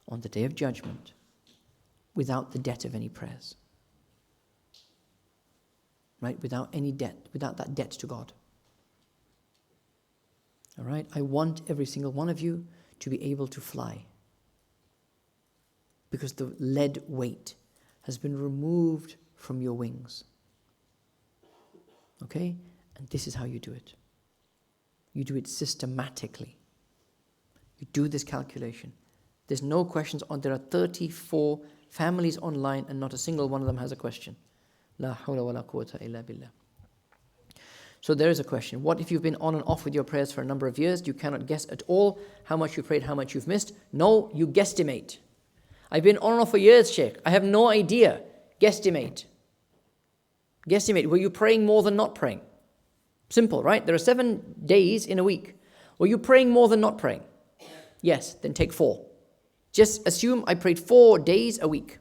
on the Day of Judgment without the debt of any prayers. Right? Without any debt, without that debt to God. All right? I want every single one of you to be able to fly, because the lead weight has been removed from your wings. Okay? And this is how you do it. You do it systematically. You do this calculation. There's no questions on. There are 34 families online, and not a single one of them has a question. La hawla wa la quwwata illa billah. So there is a question. What if you've been on and off with your prayers for a number of years? You cannot guess at all how much you prayed, how much you've missed. No, you guesstimate. I've been on and off for years, Shaykh. I have no idea. Guesstimate. Guesstimate. Were you praying more than not praying? Simple, right? There are 7 days in a week. Were you praying more than not praying? Yes, then take 4. Just assume I prayed 4 days a week.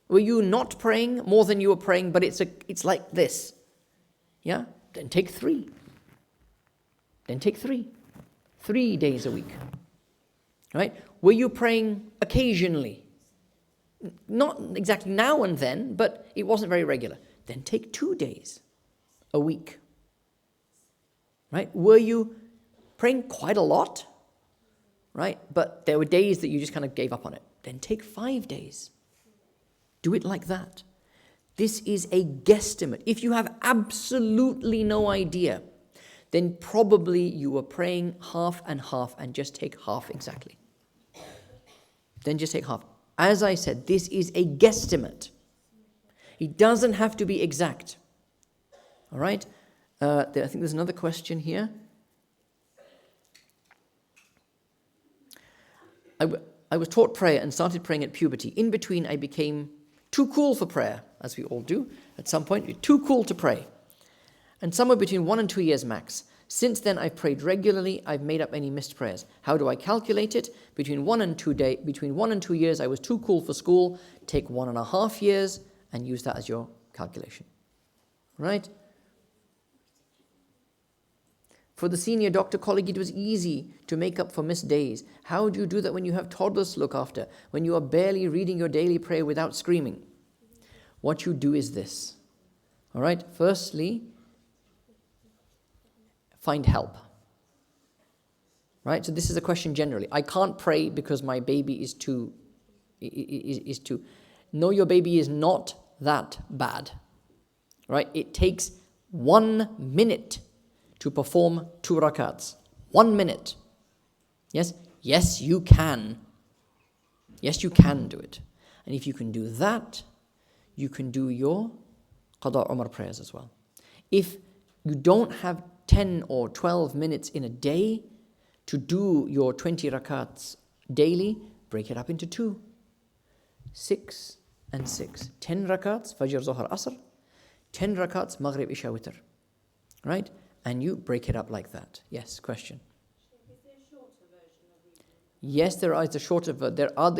Were you not praying more than you were praying, but it's like this? Yeah? Then take 3. Then take 3. 3 days a week. Right? Were you praying occasionally? Not exactly now and then, but it wasn't very regular. Then take 2 days a week. Right? Were you praying quite a lot? Right? But there were days that you just kind of gave up on it. Then take 5 days. Do it like that. This is a guesstimate. If you have absolutely no idea, then probably you were praying half and half, and just take half exactly. Then just take half. As I said, this is a guesstimate. It doesn't have to be exact. All right? I think there's another question here. I was taught prayer and started praying at puberty. In between, I became too cool for prayer, as we all do. At some point, you're too cool to pray. And somewhere between 1 and 2 years max. Since then, I've prayed regularly. I've made up any missed prayers. How do I calculate it? Between 1 and 2 years, I was too cool for school. Take 1.5 years and use that as your calculation. Right? For the senior doctor colleague, it was easy to make up for missed days. How do you do that when you have toddlers to look after? When you are barely reading your daily prayer without screaming? What you do is this. All right? Firstly, find help. Right? So this is a question generally. I can't pray because my baby is too. No, your baby is not that bad. Right? It takes 1 minute to perform 2 rakats. 1 minute. Yes? Yes, you can. Yes, you can do it. And if you can do that, you can do your Qada Umar prayers as well. If you don't have 10 or 12 minutes in a day to do your 20 rakats daily, break it up into 2. 6 and 6. 10 rakats, Fajr, Zohar, Asr. 10 rakats, Maghrib, Isha, Witr. Right? And you break it up like that. Yes, question. Is there a shorter version of reading? Yes, there is a shorter version. There are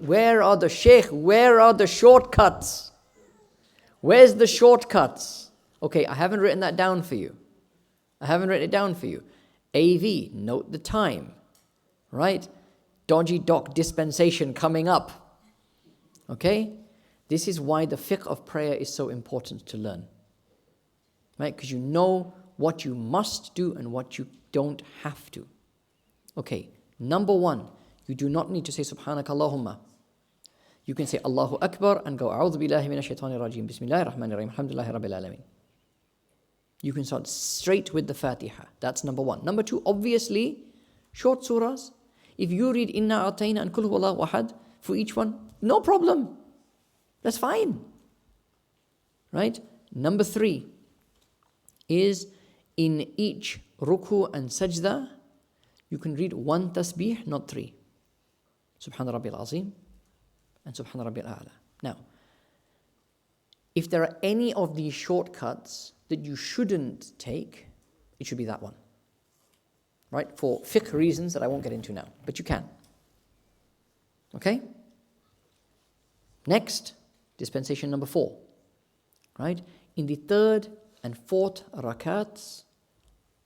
where are the Shaykh? Where are the shortcuts? Where's the shortcuts? Okay, I haven't written that down for you. AV, note the time. Right? Dodgy doc dispensation coming up. Okay? This is why the fiqh of prayer is so important to learn. Right? Because you know what you must do and what you don't have to. Okay, number 1, you do not need to say Subhanaka Allahumma. You can say Allahu Akbar and go A'udhu billahi minash shaitanir rajim. Bismillahir Rahmanir Rahim. Alhamdulillahi Rabbil Alameen. You can start straight with the Fatiha. That's number 1. Number 2, obviously, short surahs. If you read Inna A'tayna and Kul Huwallahu Ahad for each one, no problem. That's fine. Right? Number 3 is in each ruku and sajda, you can read 1 tasbih, not 3. Subhana Rabbil Azim and Subhana Rabbil A'la. Now, if there are any of these shortcuts that you shouldn't take, it should be that one. Right? For fiqh reasons that I won't get into now, but you can. Okay? Next, dispensation number 4. Right? In the 3rd and 4th rakats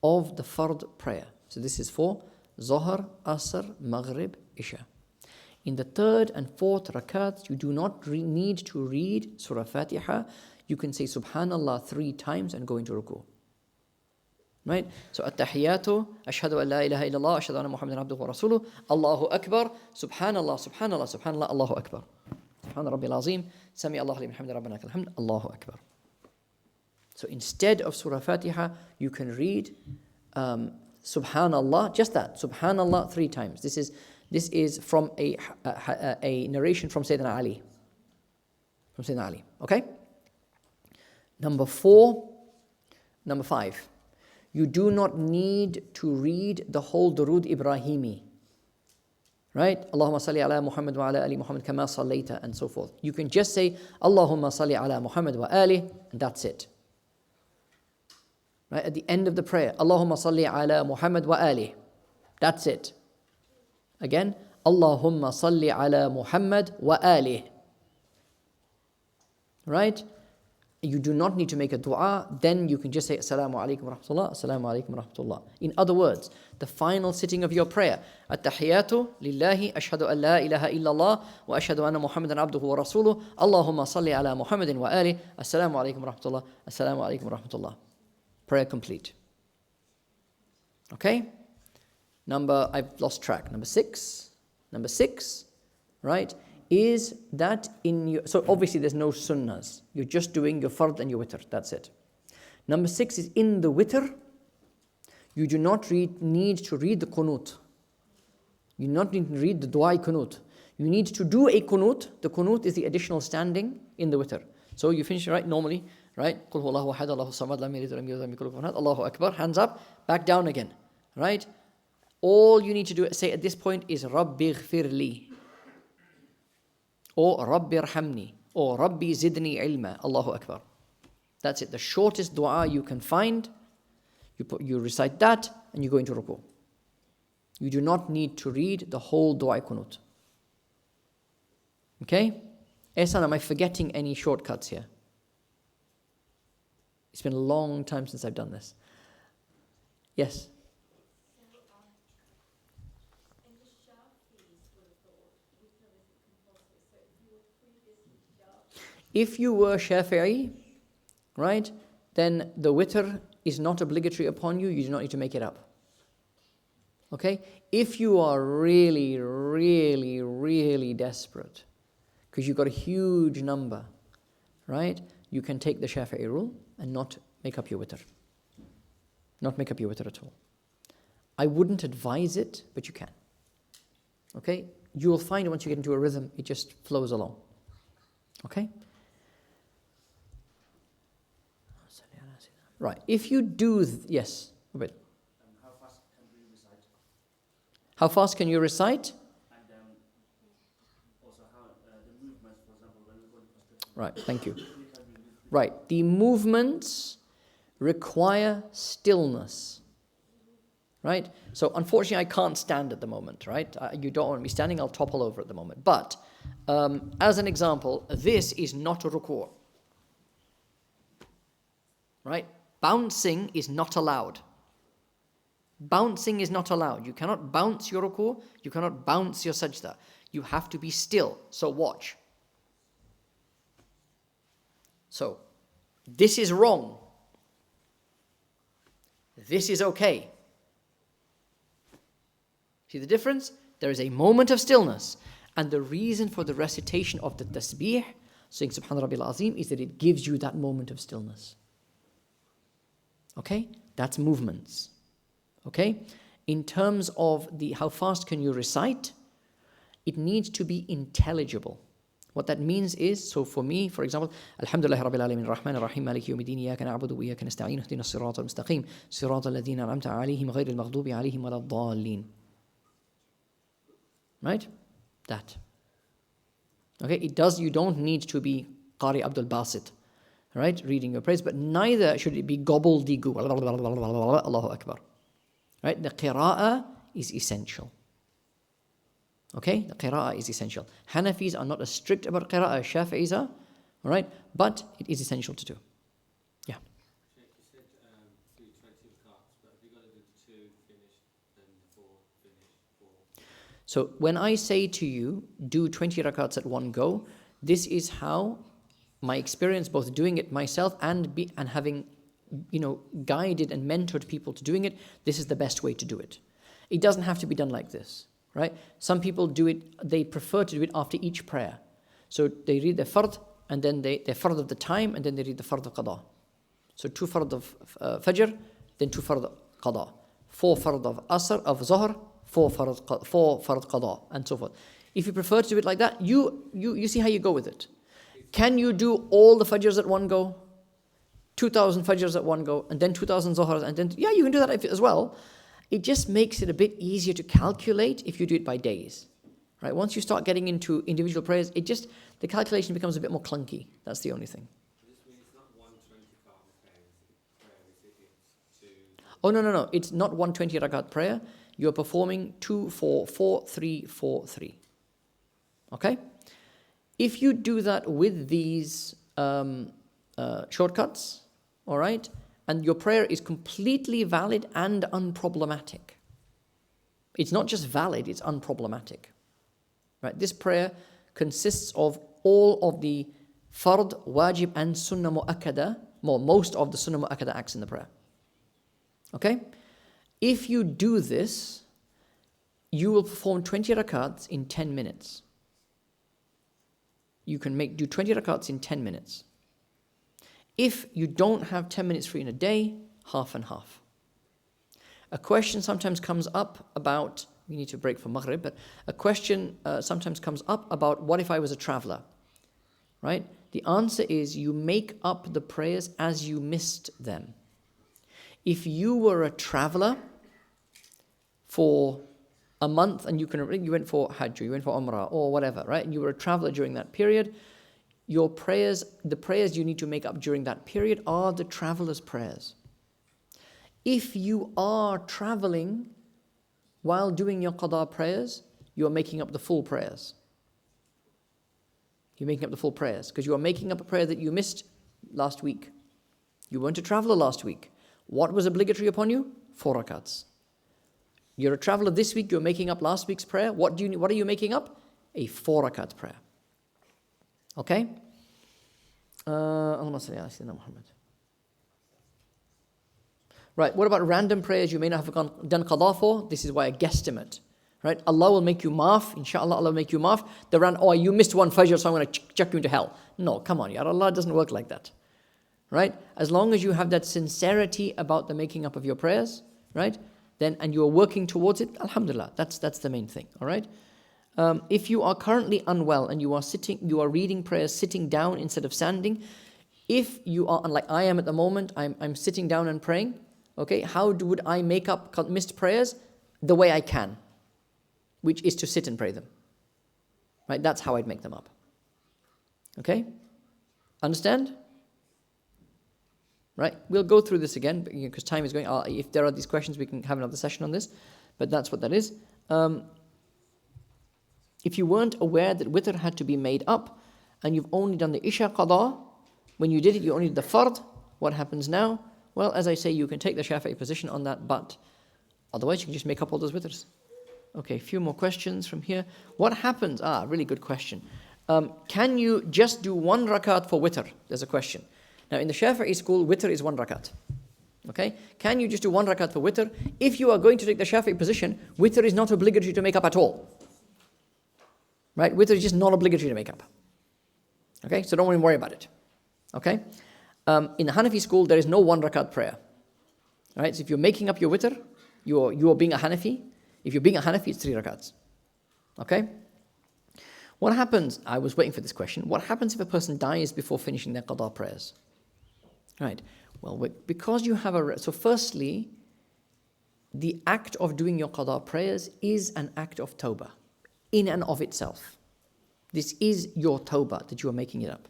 of the fard prayer. So this is for Zohar, Asr, Maghrib, Isha. In the 3rd and 4th rakats, you do not need to read Surah Fatiha. You can say Subhanallah 3 times and go into ruku. Right? So At-Tahiyatu, Ashhadu an la ilaha illallah, Ashhadu anna Muhammadan abduhu wa rasuluh, Allahu Akbar, Subhanallah, Subhanallah, Subhanallah, Allahu Akbar. Subhana Rabbil Azim, Sami Allahu liman hamda Rabbana lakal hamd, Allahu Akbar. So instead of Surah Fatiha, you can read Subhanallah, just that, Subhanallah 3 times. This is from a narration from Sayyidina Ali. Okay? Number 4, Number 5, you do not need to read the whole Durood Ibrahimi. Right? Allahumma salli ala Muhammad wa ala ali Muhammad kama sallaita, and so forth. You can just say Allahumma salli ala Muhammad wa ali, and that's it. Right? At the end of the prayer, Allahumma salli ala Muhammad wa ali. That's it. Again, Allahumma salli ala Muhammad wa ali. Right? You do not need to make a dua. Then you can just say Assalamu alaikum wa rahmatullah, Assalamu alaikum wa rahmatullah. In other words, the final sitting of your prayer, At-tahiyatu lillahi ashhadu an la ilaha illallah wa ashhadu anna Muhammadan abduhu wa rasuluh, Allahumma salli ala Muhammadin wa ali, Assalamu alaikum wa rahmatullah, Assalamu alaikum wa rahmatullah. Prayer complete. Okay? I've lost track. Number six, right, is that in your, so obviously there's no sunnahs. You're just doing your fard and your witr. That's it. Number 6 is in the witr, you do not need to read the qunut. You do not need to read the dua qunut. You need to do a qunut. The qunut is the additional standing in the witr. So you finish right normally, right? Qul huwallahu ahad, Allahu samad, lam yalid wa lam yulad wa lam yakul lahu kufuwan ahad. Allahu akbar, hands up, back down again, right? All you need to do say at this point is Rabbi ghfirli, or Rabbi irhamni, or Rabbi zidni ilma. Allahu akbar. That's it. The shortest dua you can find. You recite that and you go into ruku. You do not need to read the whole dua qunut. Okay? Ehsan, am I forgetting any shortcuts here? It's been a long time since I've done this. Yes? If you were Shafi'i, right, then the witr is not obligatory upon you. You do not need to make it up. Okay? If you are really, really, really desperate, because you've got a huge number, right, you can take the Shafi'i rule and not make up your witr. Not make up your witr at all. I wouldn't advise it, but you can. Okay? You will find once you get into a rhythm, it just flows along. Okay? Right. If you do, yes, a bit. How fast can we recite? How fast can you recite? And also how the movements, for example, when we go to prostration. Right. Thank you. Right. The movements require stillness. Right. So unfortunately, I can't stand at the moment. Right. You don't want me standing. I'll topple over at the moment. But as an example, this is not a ruku'. Right. Bouncing is not allowed. Bouncing is not allowed. You cannot bounce your ruku', you cannot bounce your sajda. You have to be still. So watch. So, this is wrong. This is okay. See the difference? There is a moment of stillness. And the reason for the recitation of the tasbih, saying Subhan Rabbil Azim, is that it gives you that moment of stillness. Okay, that's movements. Okay, in terms of how fast can you recite, it needs to be intelligible. What that means is, so for me, for example, Alhamdulillah Rabbil Alamin, Rahman Ar-Rahim, Maliki Yawmiddin, Iyaka na'budu wa iyaka nasta'in, ihdina as-sirata al-mustaqim, sirata alladhina an'amta alayhim, ghayri al-maghdubi alayhim wa lad-dallin. Right? That. Okay, you don't need to be Qari Abdul Basit, right, reading your prayers, but neither should it be gobbledygook, Allahu Akbar. Right, the qira'ah is essential. Okay, the qira'ah is essential. Hanafis are not as strict about qira'ah as Shafi'is are, all right, but it is essential to do. Yeah. Sheikh, you said do 20 rakats, but have you got to do 2 finish, then 4 finish, 4? So when I say to you, do 20 rakats at one go, this is how my experience, both doing it myself and having, guided and mentored people to doing it, this is the best way to do it. It doesn't have to be done like this, right? Some people do it, they prefer to do it after each prayer. So they read the fard, and then their fard of the time, and then they read the fard of qada. So 2 fard of fajr, then 2 fard of qada. 4 fard of asr, of zuhr, 4 fard qada, and so forth. If you prefer to do it like that, you see how you go with it. Can you do all the fajrs at one go? 2,000 Fajrs at one go, and then 2,000 Zuhrs, and then, yeah, you can do that as well. It just makes it a bit easier to calculate if you do it by days. Right? Once you start getting into individual prayers, the calculation becomes a bit more clunky. That's the only thing. This means it's not 120 prayer, is it? Oh, no. It's not 120 rakat prayer. You're performing 2, 4, 4, 3, 4, 3. Okay? If you do that with these shortcuts, all right, and your prayer is completely valid and unproblematic. It's not just valid, it's unproblematic. Right? This prayer consists of all of the fard, wajib, and sunnah mu'akkada, most of the sunnah mu'akkada acts in the prayer. Okay? If you do this, you will perform 20 rakats in 10 minutes. You can do 20 rakats in 10 minutes. If you don't have 10 minutes free in a day, half and half. A question sometimes comes up about, we need to break for Maghrib, but a question sometimes comes up about what if I was a traveler, right? The answer is you make up the prayers as you missed them. If you were a traveler for a month and you went for Hajj, or you went for Umrah or whatever, right? And you were a traveler during that period, the prayers you need to make up during that period are the traveler's prayers. If you are traveling while doing your qada prayers, you are making up the full prayers. You're making up the full prayers because you are making up a prayer that you missed last week. You weren't a traveler last week. What was obligatory upon you? 4 rakats. You're a traveler this week, you're making up last week's prayer. What are you making up? A 4 rakat prayer. Okay? Allahumma salli ala Sayyidina Muhammad. Right, what about random prayers you may not have done qada for? This is why a guesstimate. Right? Allah will make you maaf. Inshallah, Allah will make you maaf. You missed one fajr, so I'm going to chuck you into hell. No, come on, ya Allah doesn't work like that. Right? As long as you have that sincerity about the making up of your prayers, right? And you are working towards it, alhamdulillah, that's the main thing. All right? If you are currently unwell and you are reading prayers sitting down instead of standing, if you are, like I am at the moment, I'm sitting down and praying, okay, how would I make up missed prayers? The way I can, which is to sit and pray them. Right? That's how I'd make them up. Okay? Understand? Right? We'll go through this again because time is going. If there are these questions, we can have another session on this. But that's what that is. If you weren't aware that witr had to be made up and you've only done the Isha qada, when you did it, you only did the fard. What happens now? Well, as I say, you can take the Shafi'i position on that, but otherwise you can just make up all those witrs. Okay, a few more questions from here. What happens? Really good question. Can you just do 1 rakat for witr? There's a question. Now, in the Shafi'i school, witr is 1 rakat. Okay? Can you just do 1 rakat for witr? If you are going to take the Shafi'i position, witr is not obligatory to make up at all. Right? Witr is just not obligatory to make up. Okay? So don't even worry about it. Okay? In the Hanafi school, there is no 1 rakat prayer. Right? So if you're making up your witr, you are being a Hanafi. If you're being a Hanafi, it's 3 rakats. Okay? What happens? I was waiting for this question. What happens if a person dies before finishing their qada prayers? Right. Well, because you have so firstly, the act of doing your qada prayers is an act of tawbah in and of itself. This is your tawbah that you are making it up.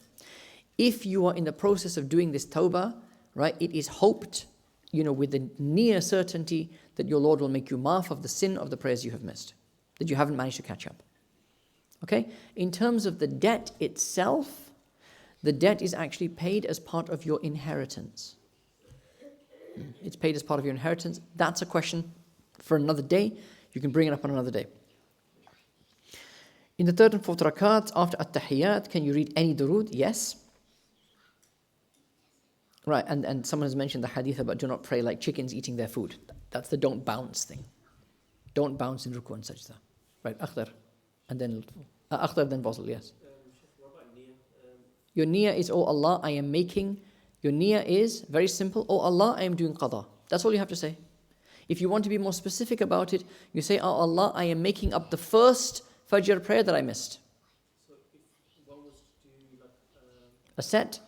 If you are in the process of doing this tawbah, right, it is hoped, with the near certainty that your Lord will make you maaf of the sin of the prayers you have missed, that you haven't managed to catch up. Okay? In terms of the debt itself, the debt is actually paid as part of your inheritance. It's paid as part of your inheritance. That's a question for another day. You can bring it up on another day. In the 3rd and 4th rakat, after at-tahiyyat, can you read any durood? Yes. Right, and someone has mentioned the hadith about do not pray like chickens eating their food. That's the don't bounce thing. Don't bounce in ruku and sajda. Right, akhdar. And then akhdar, then wasl, yes. What about niyyah? Your niyyah is, oh Allah, I am making. Your niyyah is very simple. Oh Allah, I am doing qada. That's all you have to say. If you want to be more specific about it, you say, oh Allah, I am making up the first Fajr prayer that I missed. So if one was to do like a set,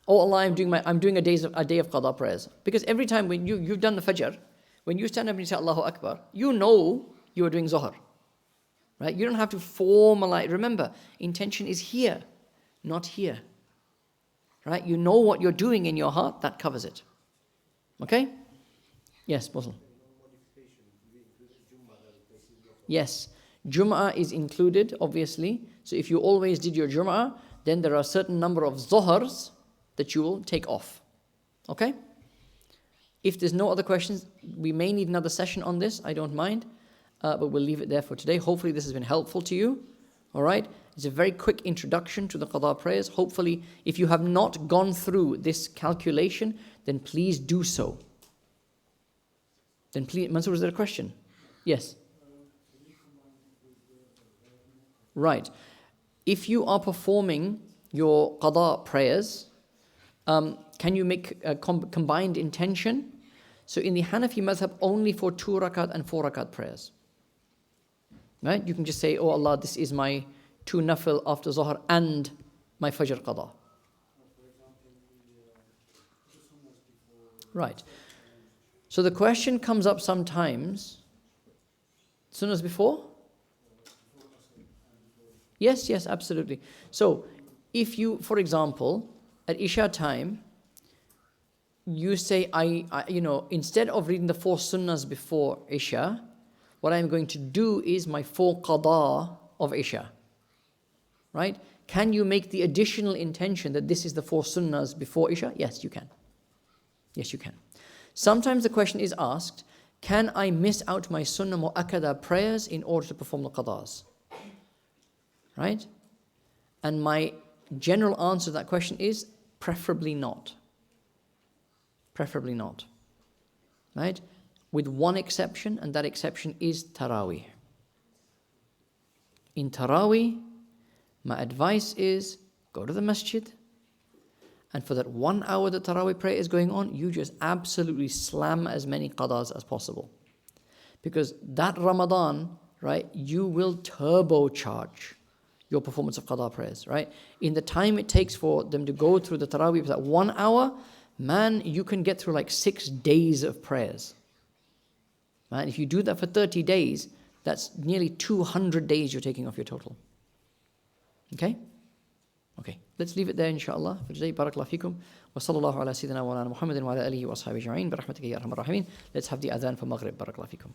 Oh Allah, I'm doing a day of qada prayers. Because every time when you've done the fajr, when you stand up and you say Allahu Akbar, you know you are doing Zohar. Right? You don't have to formalize. Remember, intention is here, not here. Right? You know what you're doing in your heart, that covers it. Okay? Yes, Muslim. Yes, Jum'ah is included, obviously. So if you always did your Jum'ah, then there are a certain number of Zohars that you will take off. Okay? If there's no other questions, we may need another session on this, I don't mind. But we'll leave it there for today. Hopefully this has been helpful to you. All right? It's a very quick introduction to the qada prayers. Hopefully, if you have not gone through this calculation, then please do so. Then please, Mansoor, is there a question? Yes. Right. If you are performing your qada prayers, can you make a combined intention? So in the Hanafi madhab, only for 2 rakat and 4 rakat prayers. Right? You can just say, oh Allah, this is my 2 nafil after Zohar and my Fajr qada. Right. So the question comes up sometimes, sunnahs before? Yes, absolutely. So if you, for example, at Isha time, you say, instead of reading the 4 sunnahs before Isha, what I'm going to do is my 4 qada of Isha. Right? Can you make the additional intention that this is the 4 sunnahs before Isha? Yes, you can. Yes, you can. Sometimes the question is asked, can I miss out my sunnah mu'akkada prayers in order to perform the qadas? Right? And my general answer to that question is preferably not. Preferably not. Right? With one exception, and that exception is Taraweeh. In Taraweeh, my advice is go to the masjid, and for that 1 hour that Taraweeh prayer is going on, you just absolutely slam as many qadas as possible. Because that Ramadan, right, you will turbocharge your performance of qada prayers, right? In the time it takes for them to go through the Taraweeh, that 1 hour, man, you can get through like 6 days of prayers. Man, if you do that for 30 days, that's nearly 200 days you're taking off your total. Okay? Okay, let's leave it there inshallah for today. Barakallahu feekum. Wa sallallahu ala sayyidina wa ala Muhammadin wa ala alihi wa ashabihi ajma'in. Bi rahmatika ya arhamar rahimin. Let's have the adhan for Maghrib. Barakallahu feekum.